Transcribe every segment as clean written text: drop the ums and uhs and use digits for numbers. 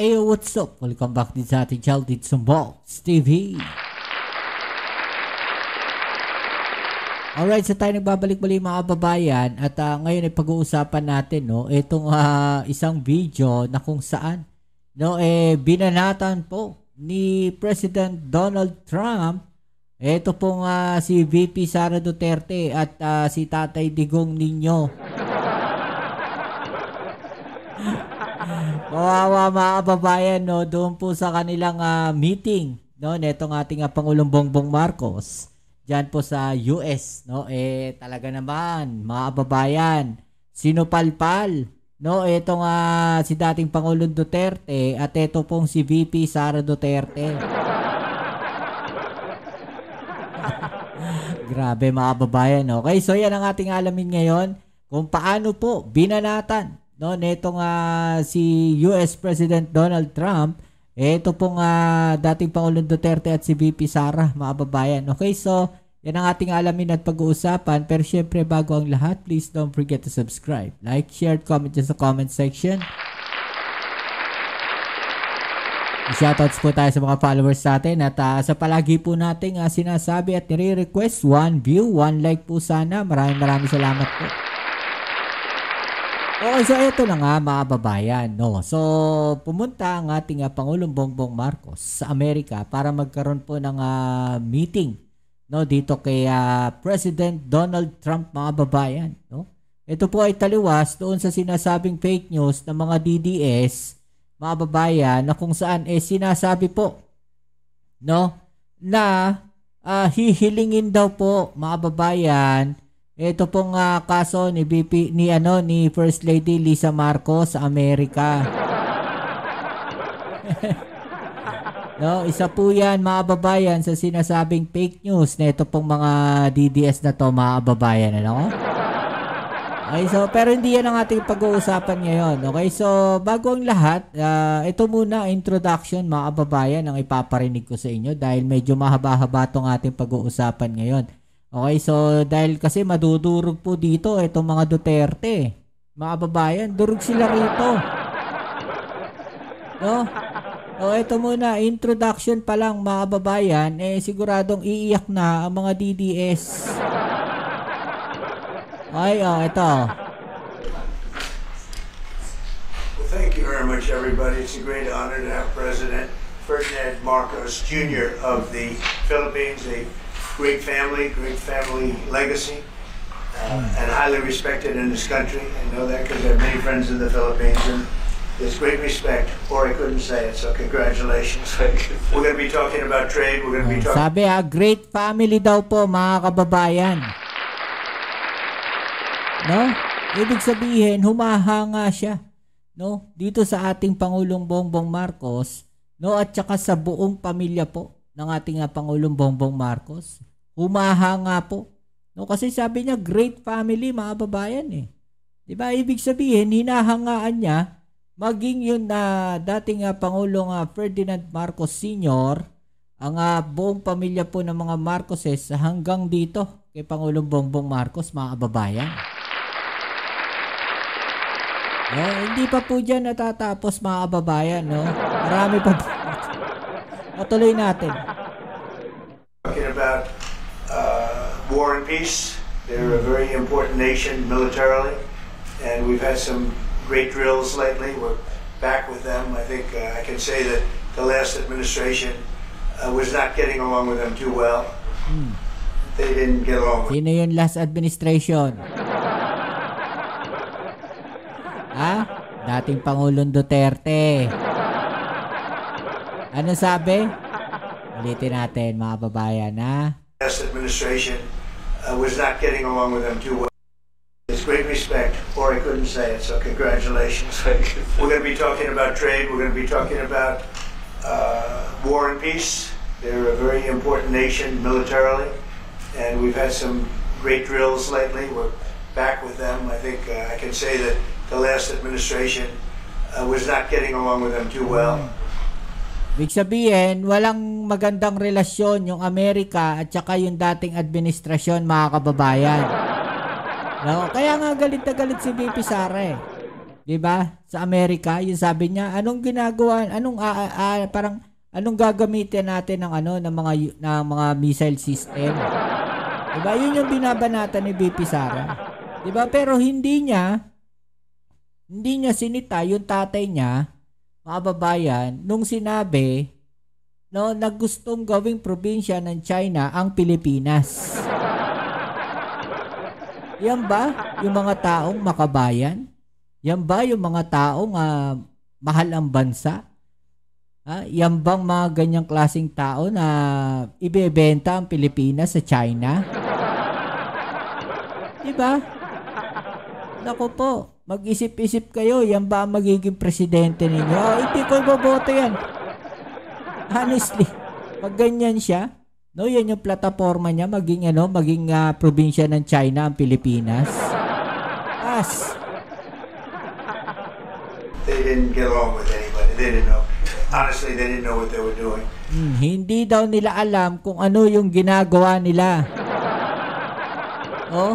Ayo, what's up? Welcome back din sa ating channel dito sa Box TV. Alright, so tayo nagbabalik-balik mga kababayan at ngayon ay pag-uusapan natin itong isang video na kung saan binanatan po ni President Donald Trump ito pong si VP Sara Duterte at si Tatay Digong ninyo. Kawawa mga kababayan doon po sa kanilang meeting netong ating Pangulong Bongbong Marcos diyan po sa US talaga naman mga kababayan sinupalpal itong si dating Pangulong Duterte at ito pong si VP Sara Duterte. Grabe mga kababayan. Okay, so yan ang ating alamin ngayon kung paano po binanatan netong si US President Donald Trump ito pong dating Pangulong Duterte at si VP Sara mga kababayan. Okay, so yan ang ating alamin at pag-uusapan. Pero syempre bago ang lahat, please don't forget to subscribe, like, share, comment dyan sa comment section. Shoutouts po tayo sa mga followers natin at sa palagi po nating sinasabi at nire-request 1 view, 1 like po sana. Maraming salamat po. Okay, so ito na nga mga babayan. So pumunta ang ating Pangulong Bongbong Marcos sa Amerika para magkaroon po ng meeting dito kay President Donald Trump mga babayan. Ito po ay taliwas doon sa sinasabing fake news ng mga DDS mga babayan na kung saan sinasabi po na hihilingin daw po mga babayan ito pong kaso ni ni First Lady Lisa Marcos sa Amerika. Isa po yan mga babayan sa sinasabing fake news na ito pong mga DDS na to mga babayan. Okay, so pero hindi yan ang ating pag-uusapan ngayon. Okay, so bago ang lahat, ito muna introduction mga kababayan ang ipaparinig ko sa inyo dahil medyo mahaba-haba itong ating pag-uusapan ngayon. Okay, so dahil kasi madudurog po dito itong mga Duterte. Mga kababayan, durog sila rito. So ito muna, introduction pa lang mga kababayan, siguradong iiyak na ang mga DDS. Ay, ito. Well, thank you very much, everybody. It's a great honor to have President Ferdinand Marcos Jr. of the Philippines, a great family legacy, and highly respected in this country. I know that because I have many friends in the Philippines, and there's great respect, or I couldn't say it, so congratulations. We're going to be talking about trade. We're going to be talking... Sabi great family daw po mga kababayan. Ibig sabihin, humahanga siya dito sa ating Pangulong Bongbong Marcos at saka sa buong pamilya po ng ating Pangulong Bongbong Marcos. Humahanga po. Kasi sabi niya, great family mga kababayan Diba? Ibig sabihin, hinahangaan niya maging yun na dating Pangulong Ferdinand Marcos Sr., ang buong pamilya po ng mga Marcoses hanggang dito kay Pangulong Bongbong Marcos mga kababayan. Hindi pa po dyan natatapos mga kababayan. Marami pa po. Matuloy natin. Talking about war and peace. They're a very important nation militarily, and we've had some great drills lately. We're back with them. I think I can say that the last administration was not getting along with them too well. They didn't get along with. Sino yung last administration? Dating Pangulong Duterte. Ano sabi? Ulitin natin mga babayan Last administration was not getting along with them too well. It's great respect, or I couldn't say it, so congratulations. We're going to be talking about trade. We're going to be talking about war and peace. They're a very important nation militarily, and we've had some great drills lately. We're back with them. I think I can say that the last administration was not getting along with them too well. Ibig sabihin, walang magandang relasyon yung Amerika at saka yung dating administrasyon mga kababayan. Kaya nga galit na galit si VP Sara Diba? sa Amerika, yung sabi niya, anong ginagawa, parang anong gagamitin natin ng mga missile system. Diba? Yun yung binabanatan ni BP Sara. Diba? Pero hindi niya sinita yung tatay niya, mga babayan, nung sinabi, no, na gustong gawing probinsya ng China ang Pilipinas. Yan ba yung mga taong makabayan? Yan ba yung mga taong mahal ang bansa? Yan bang mga ganyang klaseng tao na ibebenta ang Pilipinas sa China? Diba? Naku po, mag-isip-isip kayo, yan ba ang magiging presidente ninyo? Hindi ko iboboto yan. Honestly, pag ganyan siya, no, yan yung plataforma niya, maging probinsya ng China ang Pilipinas. They didn't get along with anybody. They didn't know. Honestly, they didn't know what they were doing. Hindi daw nila alam kung ano yung ginagawa nila. Oh,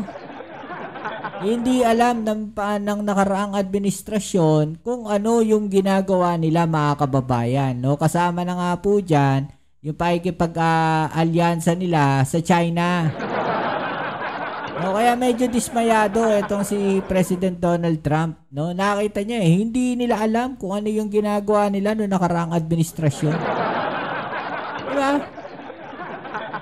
hindi alam ng nakaraang administrasyon kung ano yung ginagawa nila, mga kababayan. No? Kasama na nga po dyan yung pakikipag-alyansa nila sa China. No, kaya medyo dismayado itong si President Donald Trump. No? Nakita niya hindi nila alam kung ano yung ginagawa nila noong nakaraang administrasyon. Diba?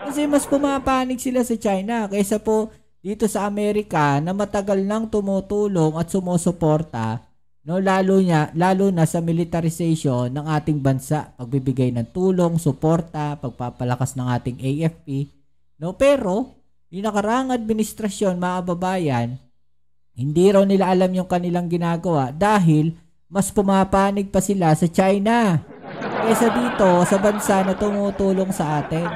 Kasi mas pumapanig sila sa China kaysa po dito sa Amerika na matagal nang tumutulong at sumusuporta, no, lalo na sa militarization ng ating bansa, pagbibigay ng tulong, suporta, pagpapalakas ng ating AFP. No, pero yung nakaraang administrasyon, mga babayan, hindi raw nila alam yung kanilang ginagawa dahil mas pumapanig pa sila sa China kaysa dito sa bansa na tumutulong sa atin.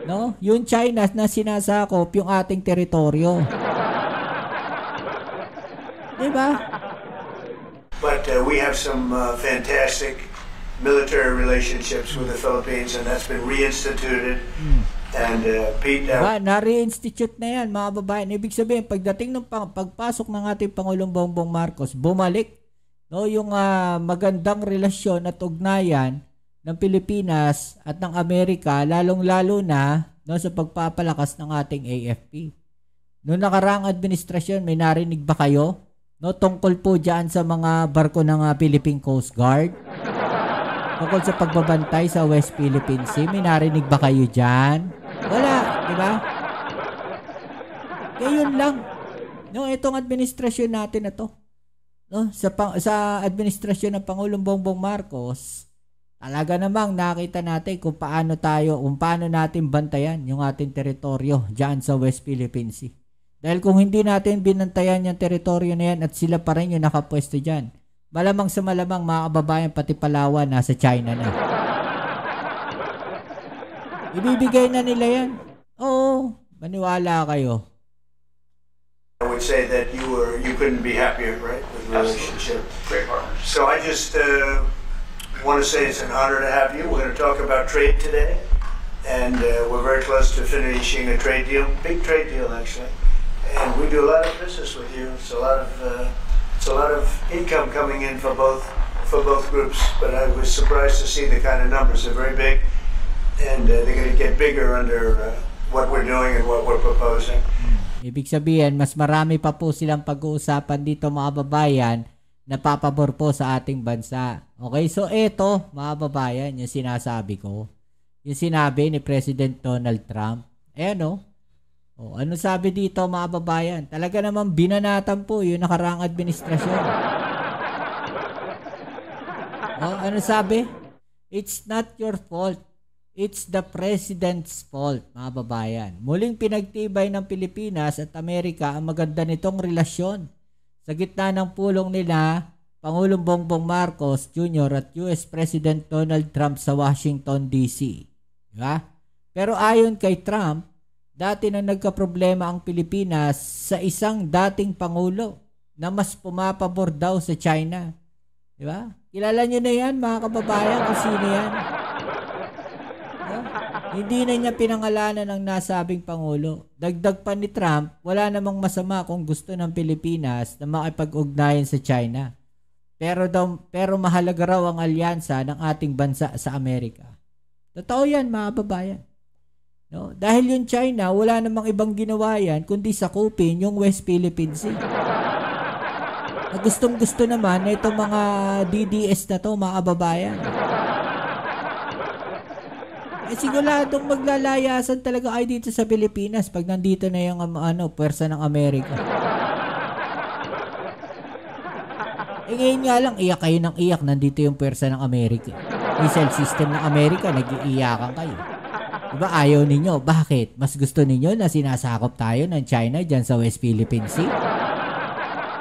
No? Yung China na sinasakop yung ating teritoryo. Diba? But we have some fantastic military relationships with the Philippines, and that's been reinstituted. And Pete, na-reinstitute na yan, mga babae. Ibig sabihin, pagdating ng pagpasok ng ating Pangulong Bongbong Marcos, bumalik, no, yung magandang relasyon at ugnayan ng Pilipinas at ng Amerika, lalong-lalo na, no, sa pagpapalakas ng ating AFP. Noong nakaraang administrasyon, may narinig ba kayo, no, tungkol po dyan sa mga barko ng Philippine Coast Guard? Tungkol sa pagbabantay sa West Philippine Sea, may narinig ba kayo dyan? Wala, di ba? Ngayon lang, no, itong administrasyon natin na to, no, sa administrasyon ng Pangulong Bongbong Marcos, talaga namang nakita natin kung paano natin bantayan yung ating teritoryo dyan sa West Philippine Sea. Dahil kung hindi natin binantayan yung teritoryo na yan at sila pa rin yung nakapwesto dyan, malamang sa malamang, mga kababayan, pati Palawan nasa China na. Ibibigay na nila yan. Oo, maniwala kayo. I would say that you couldn't be happier, right, with the relationship. Great partner. So I just want to say it's an honor to have you. We're going to talk about trade today, and we're very close to finishing a trade deal, big trade deal actually, and we do a lot of business with you. It's a lot of income coming in for both groups. But I was surprised to see the kind of numbers. They're very big, and they're going to get bigger under what we're doing and what we're proposing. Ibig sabihin, mas marami pa po silang pag-uusapan dito, mga babayan, na papabor po sa ating bansa. Okay, so eto, mga babayan, yung sinasabi ko. Yung sinabi ni President Donald Trump. Ayan, o, ano sabi dito, mga babayan? Talaga naman binanatan po yung nakaraang administrasyon. Ano sabi? It's not your fault. It's the President's fault, mga babayan. Muling pinagtibay ng Pilipinas at Amerika ang maganda nitong relasyon sa gitna ng pulong nila Pangulong Bongbong Marcos Jr. at US President Donald Trump sa Washington, D.C. Diba? Pero ayon kay Trump, dati na nagkaproblema ang Pilipinas sa isang dating Pangulo na mas pumapabor daw sa China. Diba? Kilala nyo na yan, mga kababayan, kung sino yan. Diba? Hindi na niya pinangalanan ang nasabing Pangulo. Dagdag pa ni Trump, wala namang masama kung gusto ng Pilipinas na makipag-ugnayan sa China. Pero mahalaga raw ang alyansa ng ating bansa sa Amerika. Totoo yan, mga babayan. No? Dahil yung China, wala namang ibang ginawa yan kundi sakupin yung West Philippine Sea. Na gustong-gusto naman na itong mga DDS na to, mga kababayan. Siguradong maglalayasan talaga ay dito sa Pilipinas pag nandito na yung puwersa ng Amerika. Ngayon nga lang, iyak kayo ng iyak, nandito yung puwersa ng Amerika. Missile system ng Amerika, nag-iiyakan kayo. Diba ayaw ninyo? Bakit? Mas gusto ninyo na sinasakop tayo ng China dyan sa West Philippine Sea?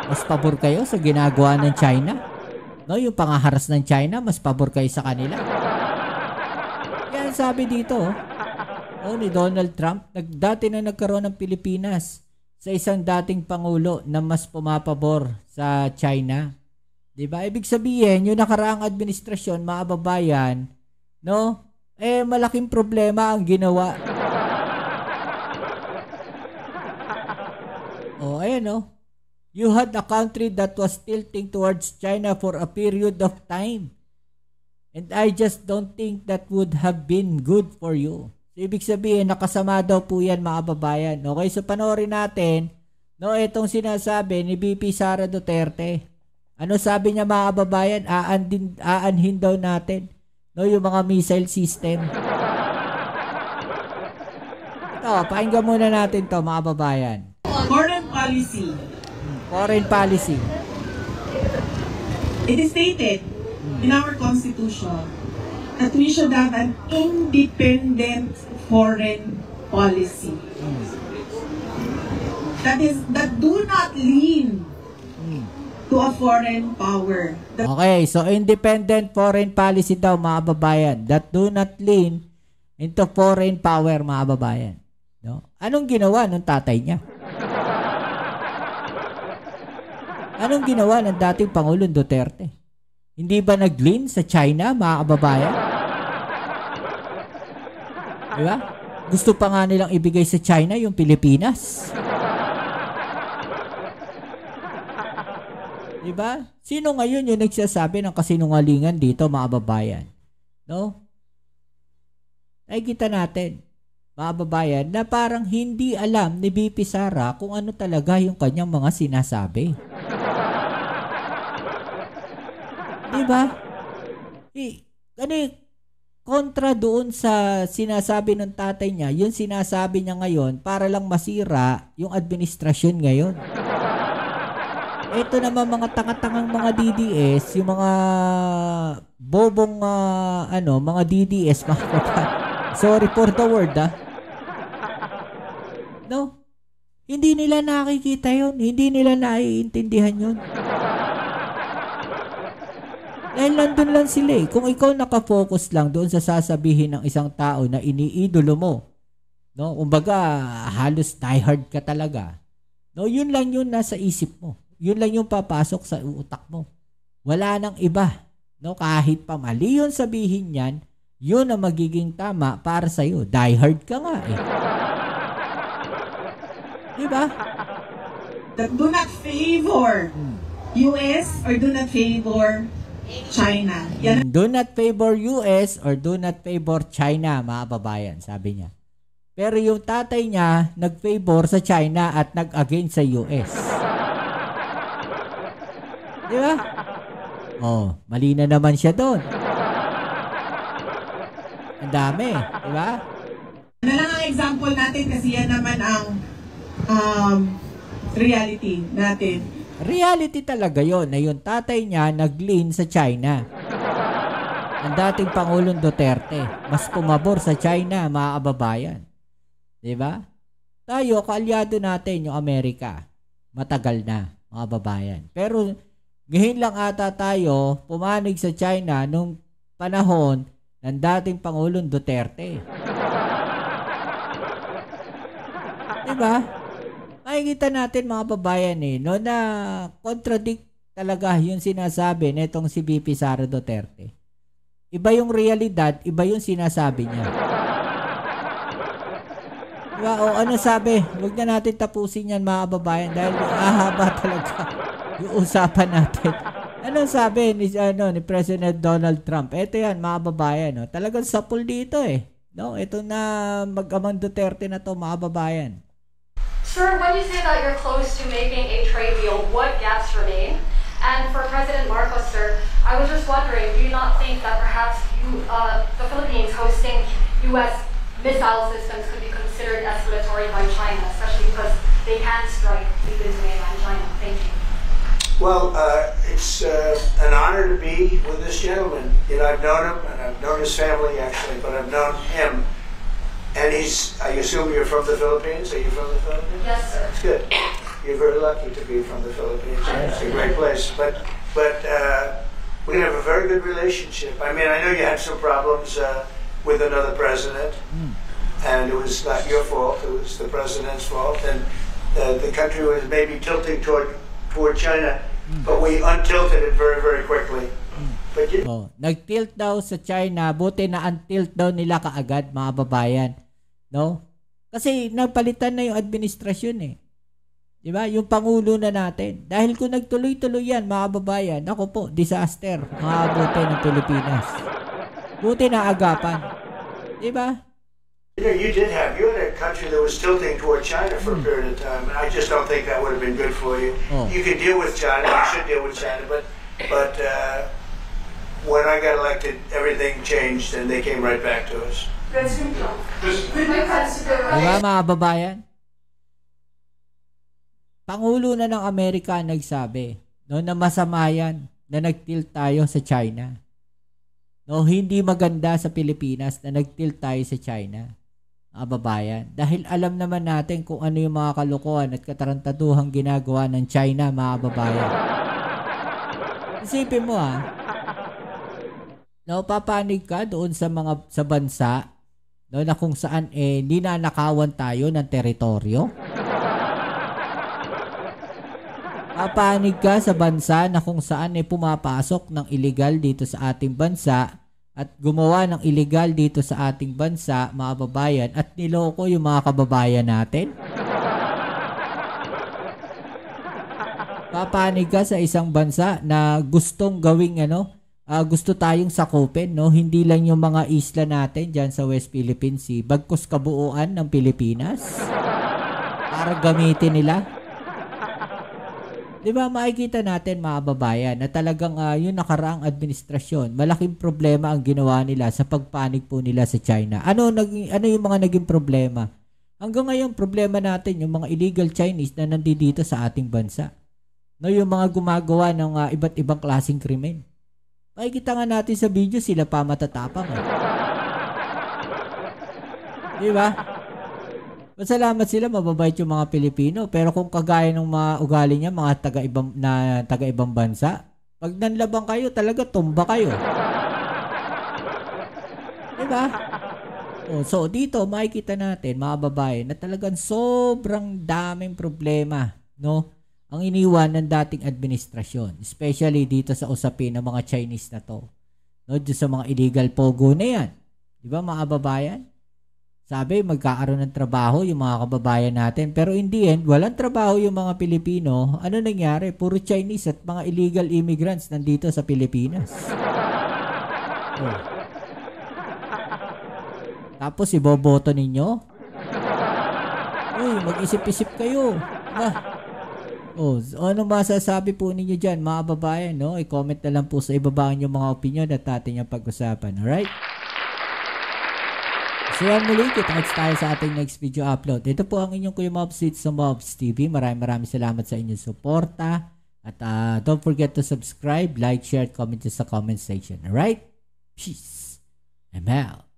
Mas pabor kayo sa ginagawa ng China? No, yung pangaharas ng China, mas pabor kayo sa kanila? Yan sabi dito, ni Donald Trump, dati na nagkaroon ng Pilipinas sa isang dating pangulo na mas pumapabor sa China. Diba? Ibig sabihin, yung nakaraang administrasyon, mga babayan, no? Malaking problema ang ginawa. Ayan, no? You had a country that was tilting towards China for a period of time. And I just don't think that would have been good for you. So, ibig sabihin, nakasama daw po yan, mga babayan. Okay, so panoorin natin, no, itong sinasabi ni VP Sara Duterte. Ano sabi niya, mga babayan? Aanhin daw natin, no, yung mga missile system. Ito, pakinggan muna natin to, mga babayan. Foreign policy. Foreign policy. It is stated in our constitution that we should have an independent foreign policy. That do not lean to a foreign power. Okay, so independent foreign policy daw, mga babayan, that do not lean into foreign power, mga babayan. No? Anong ginawa ng tatay niya? Anong ginawa ng dating Pangulong Duterte? Hindi ba nag-lean sa China, mga kababayan? Diba? Gusto pa nga nilang ibigay sa China yung Pilipinas. Diba? Sino ngayon yung nagsasabi ng kasinungalingan dito, mga kababayan? No? Nakikita natin, mga kababayan, na parang hindi alam ni VP Sara kung ano talaga yung kanyang mga sinasabi. Diba? Kontra doon sa sinasabi ng tatay niya, yung sinasabi niya ngayon para lang masira yung administrasyon ngayon. Ito naman mga tanga-tangang mga DDS, yung mga bobong mga DDS, sorry for the word, No? Hindi nila nakikita yun. Hindi nila naiintindihan yun. Dahil nandun lang sila eh. Kung ikaw nakafocus lang doon sa sasabihin ng isang tao na iniidolo mo, no? Kumbaga, halos diehard ka talaga. No, yun lang yun nasa isip mo. Yun lang yung papasok sa utak mo. Wala nang iba. No, kahit pa mali yun sabihin yan, yun ang magiging tama para sa'yo. Diehard ka nga eh. Diba? That do not favor US or do not favor China. Yan. Do not favor US or do not favor China, mga babayan, sabi niya. Pero yung tatay niya, nag-favor sa China at nag-against sa US. Di ba? Mali na naman siya doon. Ang dami, di ba? Ano lang ang example natin kasi yan naman ang reality natin. Reality talaga yon na yung tatay niya nag-lean sa China. Ang dating Pangulong Duterte, mas pumabor sa China, mga kababayan. Diba? Tayo, kaalyado natin yung Amerika. Matagal na, mga kababayan. Pero ngayon lang ata tayo pumanig sa China nung panahon ng dating Pangulong Duterte. Diba? Makikita natin, mga babayan no, na contradict talaga yung sinasabi nitong si VP Sara Duterte. Iba yung realidad, iba yung sinasabi niya. Diba? O ano sabi? Huwag na natin tapusin yan, mga babayan, dahil ahaba talaga yung usapan natin. Anong sabi ni President Donald Trump? Ito yan, mga babayan, no? Talagang sapul dito eh. No, ito na mag-amang Duterte na to, mga babayan. Sir, when you say that you're close to making a trade deal, what gaps remain? And for President Marcos, sir, I was just wondering, do you not think that perhaps the Philippines hosting U.S. missile systems could be considered escalatory by China, especially because they can strike deep into mainland China? Thank you. Well, it's an honor to be with this gentleman. You know, I've known him, and I've known his family, actually, but I've known him. And I assume you're from the Philippines? Are you from the Philippines? Yes, sir. That's good. You're very lucky to be from the Philippines. It's a great place. But we have a very good relationship. I mean, I know you had some problems with another president, and it was not your fault. It was the president's fault. And the country was maybe tilting toward China, but we untilted it very, very quickly. But nag-tilt daw sa China, buti na untilt daw nila kaagad, mga babayan. No? Kasi nagpalitan na yung administrasyon eh. Di ba? Yung pangulo na natin. Dahil kung nagtuloy-tuloy yan, mga babayan, ako po, disaster, mga buti ng Pilipinas. Buti na agapan. Di ba? You know, you had a country that was tilting toward China for a period of time, and I just don't think that would have been good for you. You can deal with China, you should deal with China, but when I got elected, everything changed, and they came right back to us. Diba, mga babayan? Pangulo na ng Amerika nagsabi, no, na masama yan, na nag-tilt tayo sa China. No, hindi maganda sa Pilipinas na nag-tilt tayo sa China. Mga babayan. Dahil alam naman natin kung ano yung mga kalokohan at katarantaduhang ginagawa ng China, mga babayan. Isipin mo no, papanig ka doon sa bansa, no, na kung saan ninanakawan tayo ng teritoryo. Papanig ka sa bansa na kung saan pumapasok ng illegal dito sa ating bansa at gumawa ng illegal dito sa ating bansa, mga babayan, at niloko yung mga kababayan natin. Papanig ka sa isang bansa na gustong gawing gusto tayong sakupin, no? Hindi lang yung mga isla natin dyan sa West Philippine Sea, bagkus kabuuan ng Pilipinas para gamitin nila. Diba, makikita natin, mga babayan, na talagang yung nakaraang administrasyon, malaking problema ang ginawa nila sa pagpanig po nila sa China. Ano yung mga naging problema? Hanggang ngayon, problema natin yung mga illegal Chinese na nandito sa ating bansa. No, yung mga gumagawa ng iba't ibang klaseng krimen. Makikita nga natin sa video, sila pa matatapang. Diba? Masalamat sila, mababait yung mga Pilipino. Pero kung kagaya ng mga ugali niya, mga taga-ibang bansa, pag nanlabang kayo, talaga tumba kayo. Diba? So, dito, makikita natin, mga babae, na talagang sobrang daming problema, no? Ang iniwan ng dating administrasyon. Especially dito sa usapin ng mga Chinese na to. No? Dito sa mga illegal pogo na yan. Diba, mga babayan? Sabi, magkakaroon ng trabaho yung mga kababayan natin. Pero in the end, walang trabaho yung mga Pilipino. Ano nangyari? Puro Chinese at mga illegal immigrants nandito sa Pilipinas. Tapos, iboboto ninyo? Uy, mag-isip-isip kayo. Ano masasabi po ninyo dyan, mga babayan? No? I-comment na lang po sa ibaba yung mga opinion at ating yung pag-usapan. Alright? So yan muli, kita-kits tayo sa ating next video upload. Ito po ang inyong Kuya Mobs sa Mobs TV. Maraming salamat sa inyong suporta. At don't forget to subscribe, like, share, comment sa comment section. Alright? Peace. I'm out.